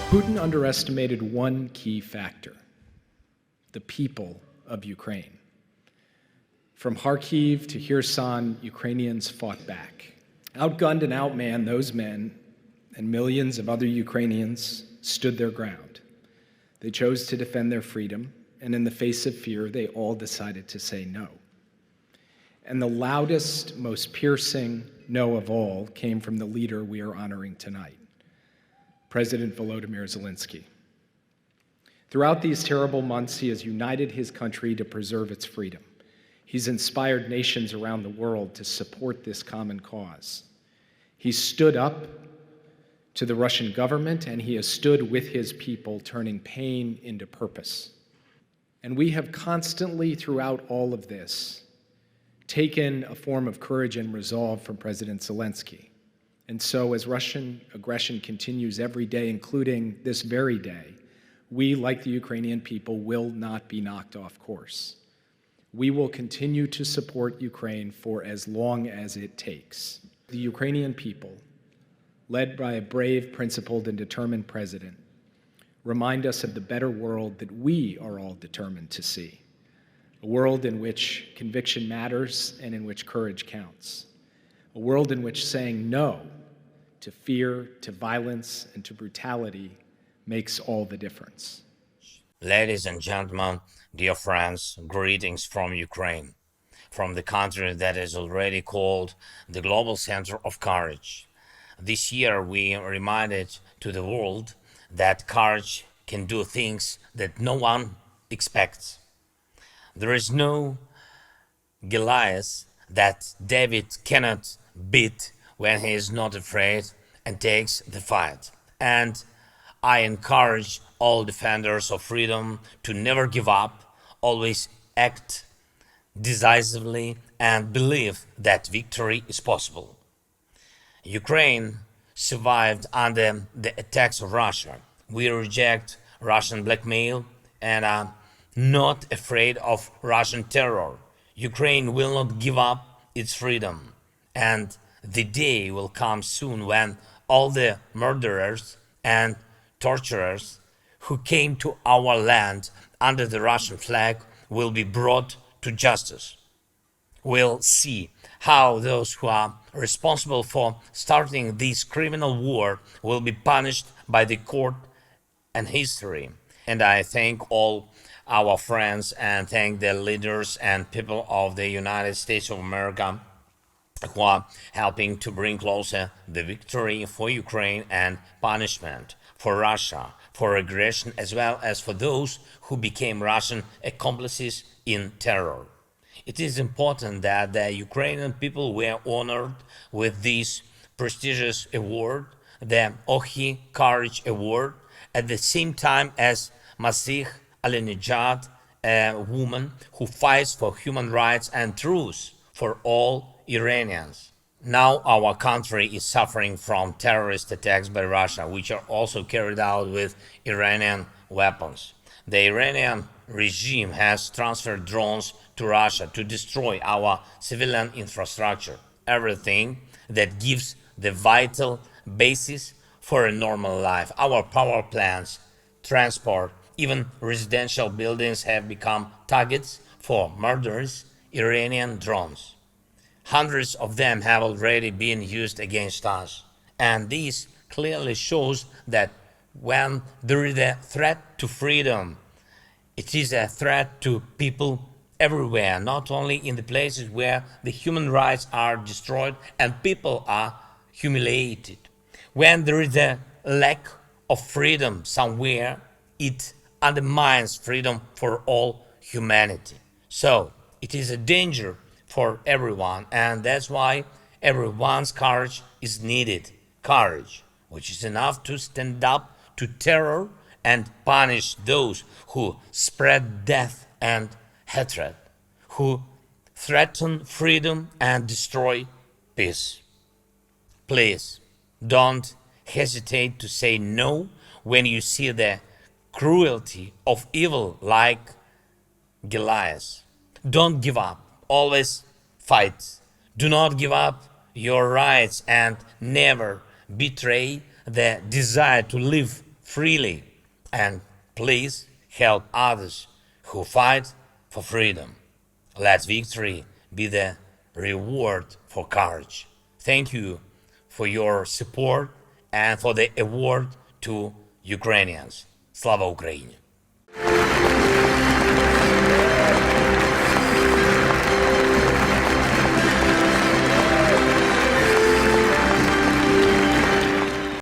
Putin underestimated one key factor: the people of Ukraine. From Kharkiv to Kherson, Ukrainians fought back. Outgunned and outmanned, those men and millions of other Ukrainians stood their ground. They chose to defend their freedom, and in the face of fear, they all decided to say no. And the loudest, most piercing no of all came from the leader we are honoring tonight, President Volodymyr Zeleensky. Throughout these terrible months, he has united his country to preserve its freedom. He's inspired nations around the world to support this common cause. He stood up to the Russian government, and he has stood with his people, turning pain into purpose. And we have constantly, throughout all of this, taken a form of courage and resolve from President Zelensky. And so as Russian aggression continues every day, including this very day, we, like the Ukrainian people, will not be knocked off course. We will continue to support Ukraine for as long as it takes. The Ukrainian people, led by a brave, principled, and determined president, remind us of the better world that we are all determined to see. A world in which conviction matters and in which courage counts. A world in which saying no to fear, to violence, and to brutality makes all the difference. Ladies and gentlemen, dear friends, greetings from Ukraine, from the country that is already called the global center of courage. This year we reminded to the world that courage can do things that no one expects. There is no Goliath that David cannot beat when he is not afraid and takes the fight. And I encourage all defenders of freedom to never give up, always act decisively, and believe that victory is possible. Ukraine survived under the attacks of Russia. We reject Russian blackmail and are not afraid of Russian terror. Ukraine will not give up its freedom. And the day will come soon when all the murderers and torturers who came to our land under the Russian flag will be brought to justice. We'll see how those who are responsible for starting this criminal war will be punished by the court and history. And I thank all our friends and thank the leaders and people of the United States of America who are helping to bring closer the victory for Ukraine and punishment for Russia, for aggression, as well as for those who became Russian accomplices in terror. It is important that the Ukrainian people were honored with this prestigious award, the Oxi Courage Award, at the same time as Masih Alinejad, a woman who fights for human rights and truth for all Iranians. Now our country is suffering from terrorist attacks by Russia, which are also carried out with Iranian weapons. The Iranian regime has transferred drones to Russia to destroy our civilian infrastructure, everything that gives the vital basis for a normal life. Our power plants, transport, even residential buildings have become targets for murderous Iranian drones. Hundreds of them have already been used against us. And this clearly shows that when there is a threat to freedom, it is a threat to people everywhere, not only in the places where the human rights are destroyed and people are humiliated. When there is a lack of freedom somewhere, it undermines freedom for all humanity. So it is a danger for everyone, and that's why everyone's courage is needed. Courage, which is enough to stand up to terror and punish those who spread death and hatred, who threaten freedom and destroy peace. Please don't hesitate to say no when you see the cruelty of evil like Goliath. Don't give up. Always fight. Do not give up your rights and never betray the desire to live freely, and please help others who fight for freedom. Let victory be the reward for courage. Thank you for your support and for the award to Ukrainians. Slava Ukraini!